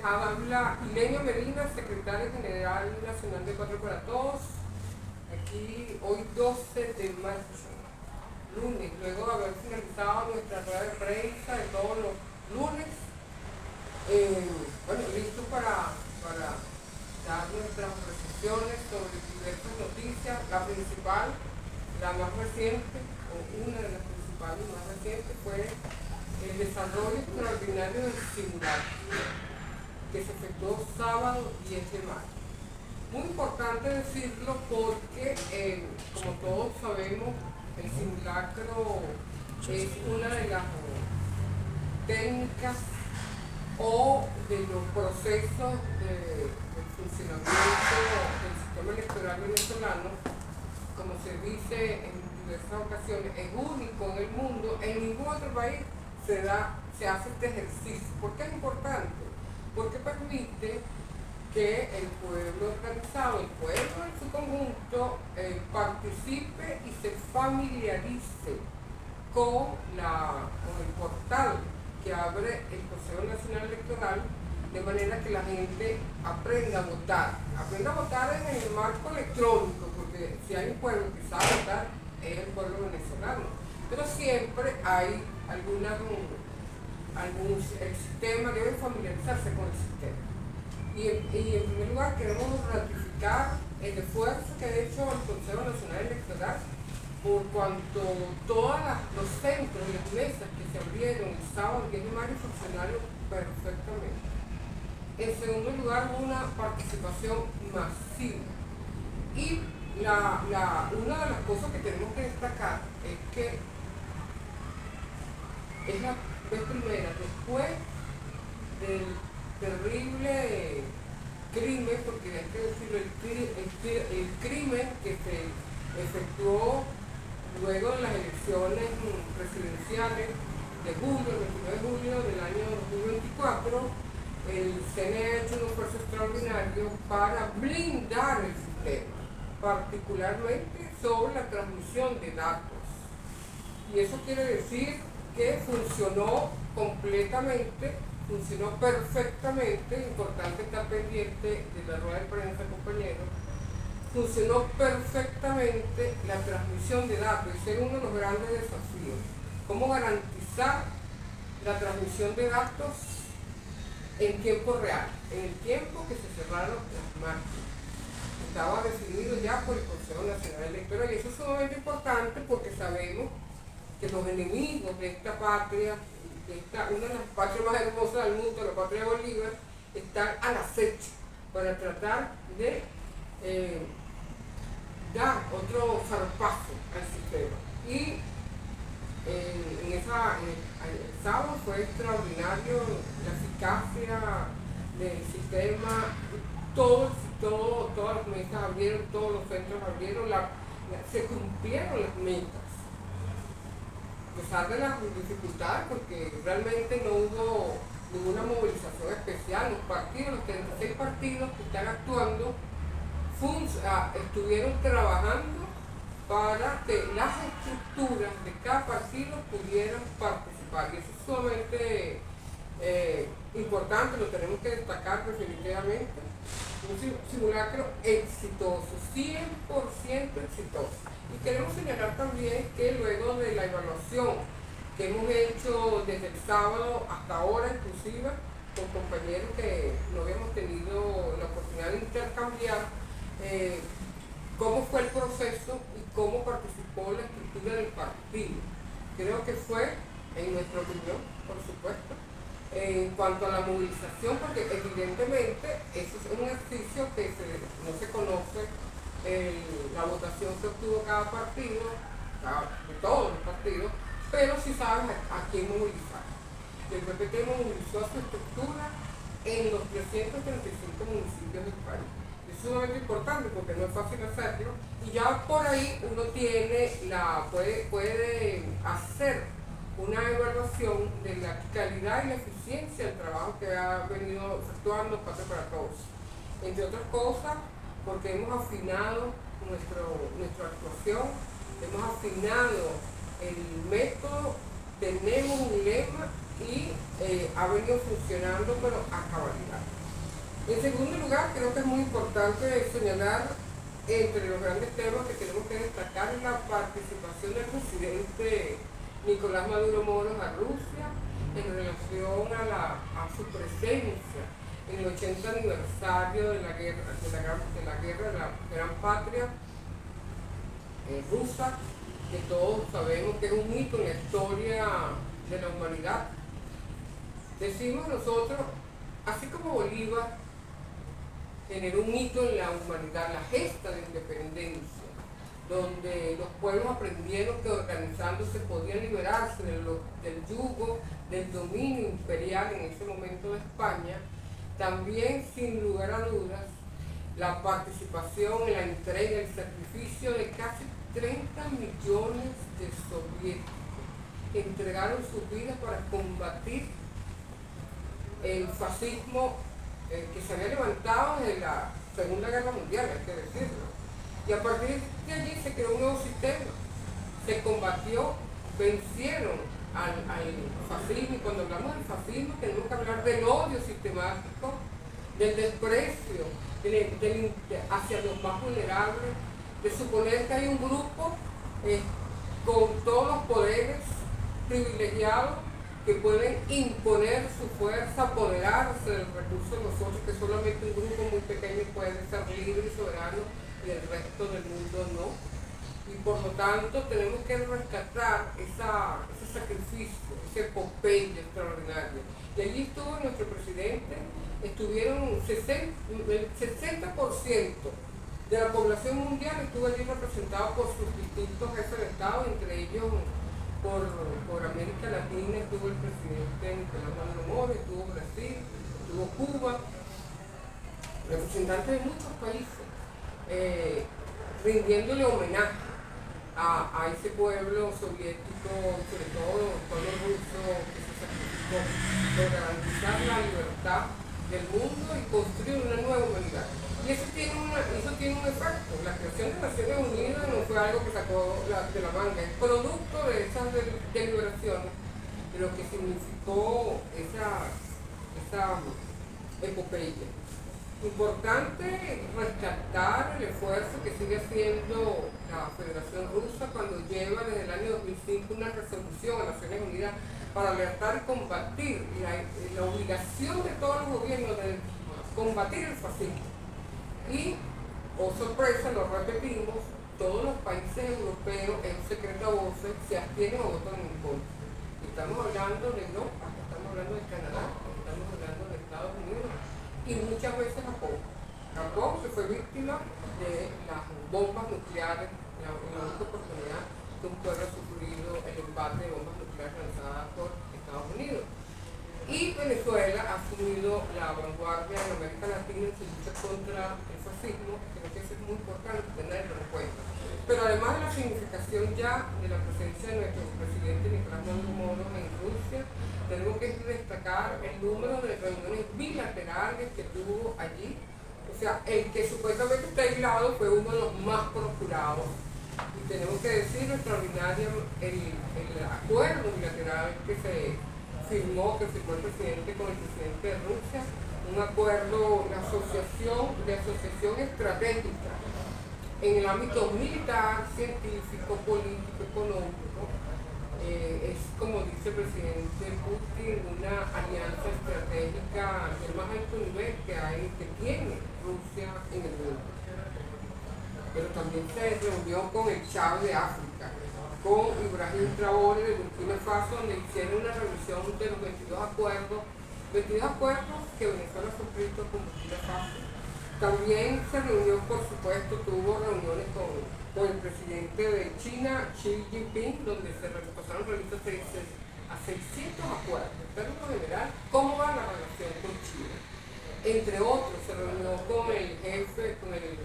habla Ileño Medina, secretario general nacional de Cuatro para Todos. Aquí hoy 12 de marzo, lunes, luego de haber finalizado nuestra rueda de prensa de todos los lunes, listos para dar nuestras apreciaciones sobre diversas noticias. La principal, la más reciente, o una de las principales más recientes, fue el desarrollo extraordinario del simulacro que se efectuó sábado 10 de mayo. Muy importante decirlo porque, como todos sabemos, el simulacro es una de las técnicas o de los procesos del funcionamiento del sistema electoral venezolano, como se dice en diversas ocasiones, es único en el mundo. En ningún otro país se hace este ejercicio. ¿Por qué es importante? Porque permite que el pueblo organizado, el pueblo en su conjunto, participe y se familiarice con el portal que abre el Consejo Nacional Electoral, de manera que la gente aprenda a votar en el marco electrónico, porque si hay un pueblo que sabe votar, es el pueblo venezolano. Pero siempre hay el sistema debe familiarizarse con el sistema. Y en primer lugar queremos ratificar el esfuerzo que ha hecho el Consejo Nacional Electoral, por cuanto todos los centros y las mesas que se abrieron el sábado 10 de mayo funcionaron perfectamente. En segundo lugar, hubo una participación masiva. Y una de las cosas que tenemos que destacar es que es la vez primera, después del terrible crimen, porque hay que decirlo, el crimen que se efectuó luego de las elecciones presidenciales de julio, el 29 de julio del año 2024, el CNE ha hecho un esfuerzo extraordinario para blindar el sistema, particularmente sobre la transmisión de datos. Y eso quiere decir que funcionó completamente, funcionó perfectamente. Importante estar pendiente de la rueda de prensa, compañeros. Funcionó perfectamente la transmisión de datos. Ese es uno de los grandes desafíos. ¿Cómo garantizar la transmisión de datos en tiempo real? En el tiempo que se cerraron las máquinas. Estaba definido ya por el Consejo Nacional Electoral. Y eso es sumamente importante porque sabemos que los enemigos de esta patria, una de las patrias más hermosas del mundo, la patria de Bolívar, están al acecho para tratar de dar otro zarpazo al sistema. Y el sábado fue extraordinario la eficacia del sistema. Todas las mesas abrieron, todos los centros abrieron, se cumplieron las metas, a pesar de las dificultades, porque realmente no hubo ninguna movilización especial. Los 36 partidos que están actuando estuvieron trabajando para que las estructuras de cada partido pudieran participar. Y eso es sumamente importante, lo tenemos que destacar definitivamente. Un simulacro exitoso, 100% exitoso. Y queremos señalar también que luego de la evaluación que hemos hecho desde el sábado hasta ahora, inclusive con compañeros que no habíamos tenido la oportunidad de intercambiar, cómo fue el proceso y cómo participó la estructura del partido. Creo que fue, en nuestra opinión, por supuesto, en cuanto a la movilización, porque evidentemente eso es un ejercicio que no se conoce la votación que obtuvo cada partido, de todos los partidos, pero sí saben a quién movilizar. El PPT movilizó a su estructura en los 335 municipios del país. Es sumamente importante porque no es fácil hacerlo, y ya por ahí uno puede hacer una evaluación de la calidad y la eficiencia del trabajo que ha venido efectuando Cuatro para Todos. Entre otras cosas, porque hemos afinado nuestra actuación, hemos afinado el método, tenemos un lema y ha venido funcionando, pero a cabalidad. En segundo lugar, creo que es muy importante señalar entre los grandes temas que tenemos que destacar la participación del presidente Nicolás Maduro Moros a Rusia en relación a su presencia en el 80 aniversario de la guerra de la gran patria rusa, que todos sabemos que es un hito en la historia de la humanidad. Decimos nosotros, así como Bolívar generó un hito en la humanidad, la gesta de independencia, donde los pueblos aprendieron que organizándose podían liberarse del yugo, del dominio imperial en ese momento de España. También, sin lugar a dudas, la participación en la entrega y el sacrificio de casi 30 millones de soviéticos que entregaron sus vidas para combatir el fascismo que se había levantado desde la Segunda Guerra Mundial, hay que decirlo. Y a partir de allí se creó un nuevo sistema, se combatió, vencieron al fascismo, y cuando hablamos del fascismo tenemos que hablar del odio sistemático, del desprecio hacia los más vulnerables, de suponer que hay un grupo con todos los poderes privilegiados que pueden imponer su fuerza, apoderarse del recurso de nosotros, que solamente un grupo muy pequeño puede ser libre y soberano y el resto del mundo no. Y por lo tanto tenemos que rescatar ese sacrificio, ese epopeya extraordinario. Y allí estuvo nuestro presidente, estuvieron el 60% de la población mundial estuvo allí representado por sus distintos jefes de Estado, entre ellos por América Latina estuvo el presidente Nicolás Maduro Moros, estuvo Brasil, estuvo Cuba, representantes de muchos países, rindiéndole homenaje a ese pueblo soviético, sobre todo el pueblo ruso que se sacrificó por garantizar la libertad del mundo y construir una nueva humanidad. Y eso tiene un efecto. La creación de Naciones Unidas no fue algo que sacó de la manga, es producto de esas deliberaciones, de lo que significó esa epopeya. Importante rescatar el esfuerzo que sigue haciendo la Federación Rusa cuando lleva desde el año 2005 una resolución a Naciones Unidas para alertar y combatir la obligación de todos los gobiernos de combatir el fascismo. Y, oh sorpresa, lo repetimos, todos los países europeos en secreto a voces se abstienen o votan en contra. Estamos hablando de Europa, estamos hablando de Canadá, estamos hablando de Estados Unidos y muchas veces Japón. Japón que fue víctima de las bombas nucleares, la única oportunidad que un pueblo ha sufrido el embate de bombas nucleares lanzadas por Estados Unidos. Y Venezuela ha asumido la vanguardia en América Latina en su lucha contra el fascismo, creo que eso es muy importante tenerlo en cuenta. Pero además de la significación ya de la presencia de nuestro presidente Nicolás Maduro Moros en Rusia, tenemos que destacar el número de reuniones bilaterales que tuvo allí. O sea, el que supuestamente está aislado fue uno de los más procurados. Y tenemos que decir extraordinario el acuerdo bilateral que firmó el presidente con el presidente de Rusia, un acuerdo de asociación estratégica en el ámbito militar, científico, político, económico. Es, como dice el presidente Putin, una alianza estratégica del más alto nivel que tiene Rusia en el mundo. Pero también se reunió con el Chávez de África, con Ibrahim Traoré de Burkina Faso, donde hicieron una revisión de los 22 acuerdos que Venezuela ha suscrito con Burkina Faso. También se reunió, por supuesto, tuvo reuniones con el presidente de China, Xi Jinping, donde se pasaron revistas a 600 acuerdos. En términos general, ¿cómo va la relación con China? Entre otros, se reunió con el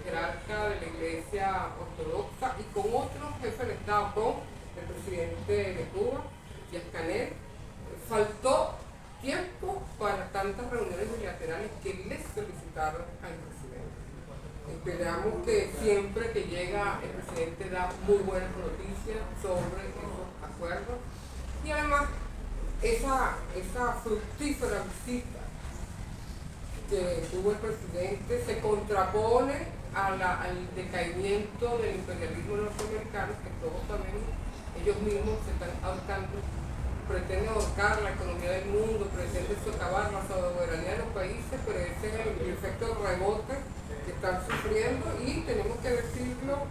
jerarca de la Iglesia Ortodoxa y con otros jefes de Estado, con el presidente de Cuba, Díaz-Canel. Faltó tiempo para tantas reuniones bilaterales que les solicitaron al presidente. Esperamos que siempre que llega el presidente da muy buenas noticias sobre esos acuerdos y además esa fructífera visita que tuvo el presidente se contrapone al decaimiento del imperialismo norteamericano, que todos sabemos, ellos mismos se están ahorcando, pretenden ahorcar la economía del mundo, pretenden socavar la soberanía de los países, pero ese es el efecto rebote que están sufriendo y tenemos que decirlo.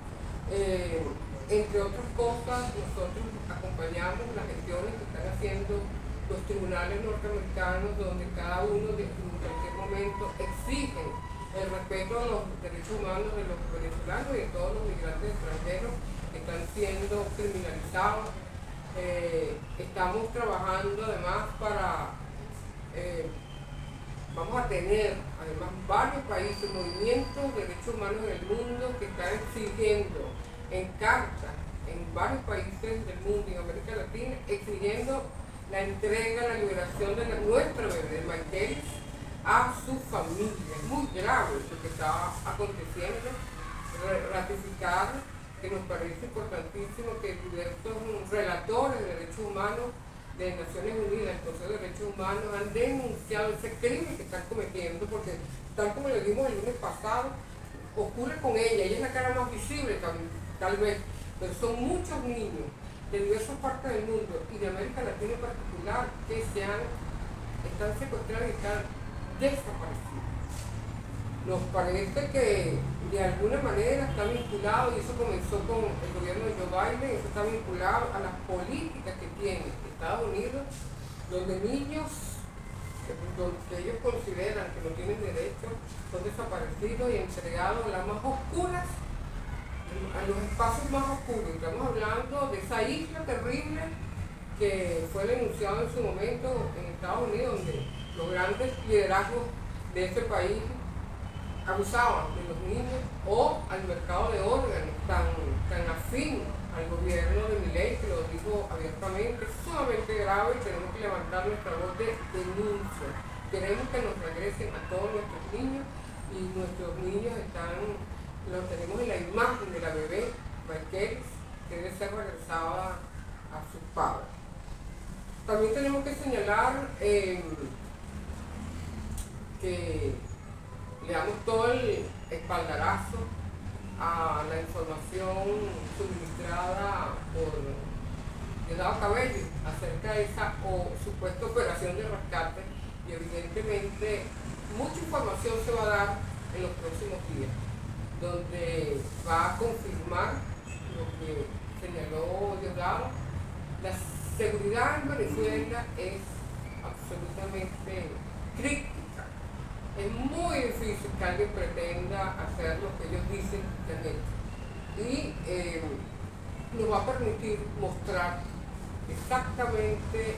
Entre otras cosas, nosotros acompañamos las gestiones que están haciendo los tribunales norteamericanos, donde cada uno en cualquier momento exigen el respeto a los derechos humanos de los venezolanos y de todos los migrantes extranjeros que están siendo criminalizados. Estamos trabajando además para, vamos a tener además varios países, movimientos de derechos humanos en el mundo que están exigiendo en carta en varios países del mundo y en América Latina, exigiendo la entrega, la liberación de nuestra bebé, Michaelis, a su familia. Es muy grave lo que está aconteciendo. Ratificar que nos parece importantísimo que diversos relatores de derechos humanos de Naciones Unidas, el Consejo de Derechos Humanos, han denunciado ese crimen que están cometiendo, porque tal como le dimos el lunes pasado, ocurre con ella es la cara más visible tal vez, pero son muchos niños de diversas partes del mundo y de América Latina en particular que están secuestrados y están desaparecidos. Nos parece que de alguna manera está vinculado, y eso comenzó con el gobierno de Joe Biden, eso está vinculado a las políticas que tiene Estados Unidos, donde niños que ellos consideran que no tienen derecho son desaparecidos y entregados a las más oscuras, a los espacios más oscuros. Estamos hablando de esa isla terrible que fue denunciado en su momento en Estados Unidos, donde los grandes liderazgos de ese país abusaban de los niños, o al mercado de órganos tan afín al gobierno de Milei, que lo dijo abiertamente. Es sumamente grave y tenemos que levantar nuestra voz de denuncia. Queremos que nos regresen a todos nuestros niños, y nuestros niños los tenemos en la imagen de la bebé Michaelis, que debe ser regresada a sus padres. También tenemos que señalar que le damos todo el espaldarazo a la información suministrada por Diosdado Cabello acerca de esa supuesta operación de rescate, y evidentemente mucha información se va a dar en los próximos días, donde va a confirmar lo que señaló Diosdado. La seguridad en Venezuela es absolutamente crítica. Es muy difícil que alguien pretenda hacer lo que ellos dicen que han hecho. Y nos va a permitir mostrar exactamente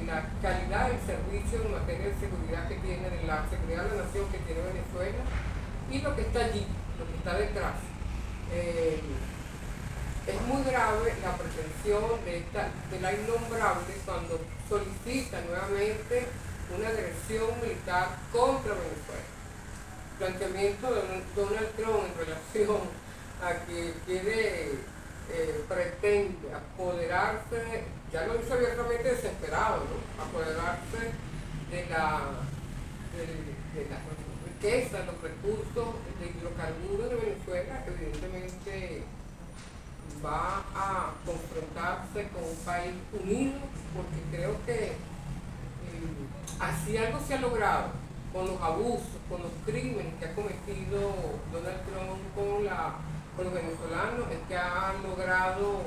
la calidad del servicio en materia de seguridad que tiene, de la seguridad de la nación que tiene Venezuela, y lo que está allí, lo que está detrás. Es muy grave la pretensión de la innombrable cuando solicita nuevamente una agresión militar contra Venezuela. El planteamiento de Donald Trump en relación a que pretende apoderarse, ya lo hizo abiertamente desesperado, ¿no? Apoderarse de la riqueza, los recursos de hidrocarburos de Venezuela, evidentemente va a confrontarse con un país unido, porque creo que así algo se ha logrado con los abusos, con los crímenes que ha cometido Donald Trump con los venezolanos, es que ha logrado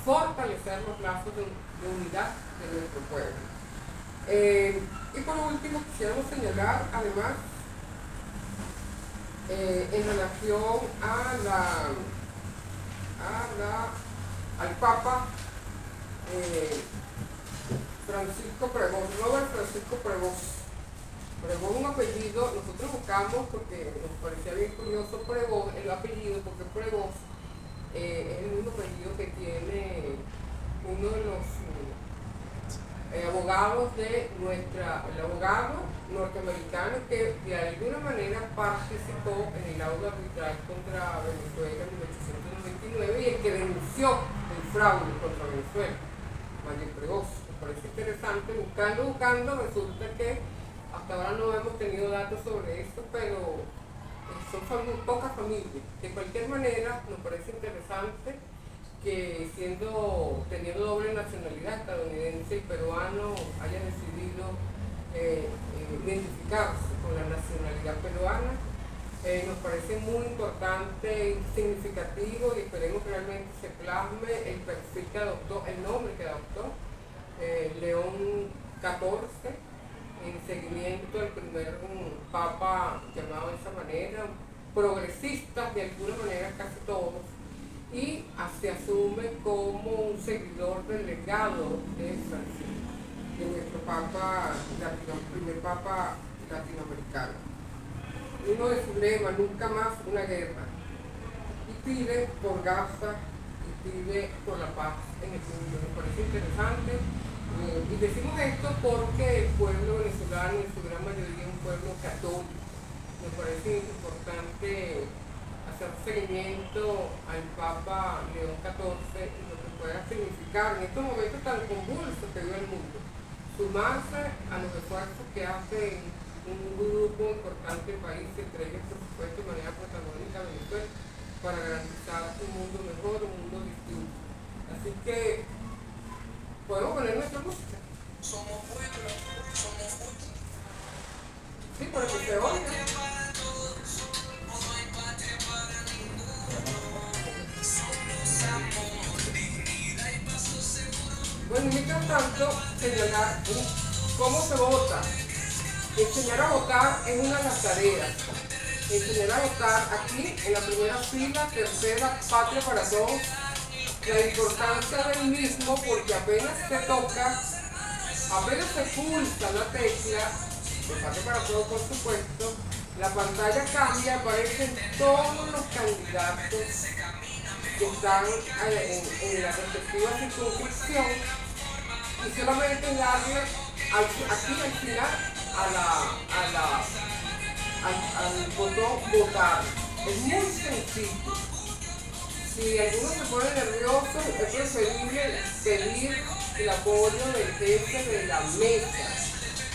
fortalecer los lazos de unidad de nuestro pueblo. Y por último quisiéramos señalar además en relación al Papa Francisco Prebós, Robert Francisco Prebós. Prebós es un apellido, nosotros buscamos porque nos parecía bien curioso Prebós, el apellido, porque Prebós es el mismo apellido que tiene uno de los abogados el abogado norteamericano que de alguna manera participó en el laudo arbitral contra Venezuela en 1899 y el que denunció el fraude contra Venezuela, Mario Prebós. Me parece interesante, buscando, resulta que hasta ahora no hemos tenido datos sobre esto, pero son pocas familias. De cualquier manera, nos parece interesante que teniendo doble nacionalidad, estadounidense y peruano, haya decidido identificarse con la nacionalidad peruana. Nos parece muy importante y significativo, y esperemos realmente se plasme el perfil que adoptó, el nombre que adoptó León XIV, en seguimiento al primer papa llamado de esa manera, progresistas de alguna manera casi todos, y se asume como un seguidor del legado de Francisco, de nuestro primer papa latinoamericano. Uno de sus lemas, nunca más una guerra, y pide por Gaza y pide por la paz en el mundo. Me parece interesante. Y decimos esto porque el pueblo venezolano en su gran mayoría es un pueblo católico. Me parece importante hacer seguimiento al Papa León XIV y lo que pueda significar en estos momentos tan convulsos que vive el mundo. Sumarse a los esfuerzos que hace un grupo importante de países, entre ellos por supuesto de manera protagónica Venezuela, para garantizar un mundo mejor, un mundo distinto. Así que podemos poner nuestra música. Somos pueblo, somos muchos. Sí, por el que se oiga. Bueno, mientras tanto, señalar cómo se vota. Enseñar a votar es una de las tareas. Enseñar a votar aquí, en la primera fila, tercera, Patria para Todos. La importancia del mismo, porque apenas se toca, apenas se pulsa la tecla, de Patria para Todos por supuesto, la pantalla cambia, aparecen todos los candidatos que están en la respectiva circunscripción, y solamente darle aquí al final al botón votar. Es muy sencillo. Si alguno se pone nervioso, es preferible pedir el apoyo del jefe de la mesa.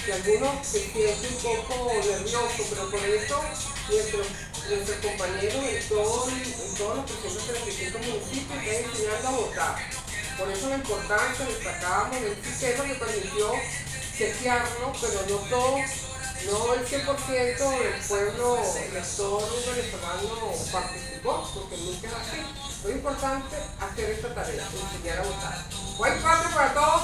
Si alguno se siente un poco nervioso, pero por eso nuestros compañeros en todos los 335 municipios están enseñando a votar. Por eso la importancia, destacábamos el sistema que permitió chequearlo, pero no todo, no el 100% del pueblo elector venezolano participó, porque nunca es así. Lo importante es hacer esta tarea, enseñar a votar. ¿Hay patria para todos?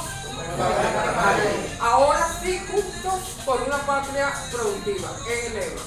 Ahora sí, juntos por una patria productiva. Es el lema.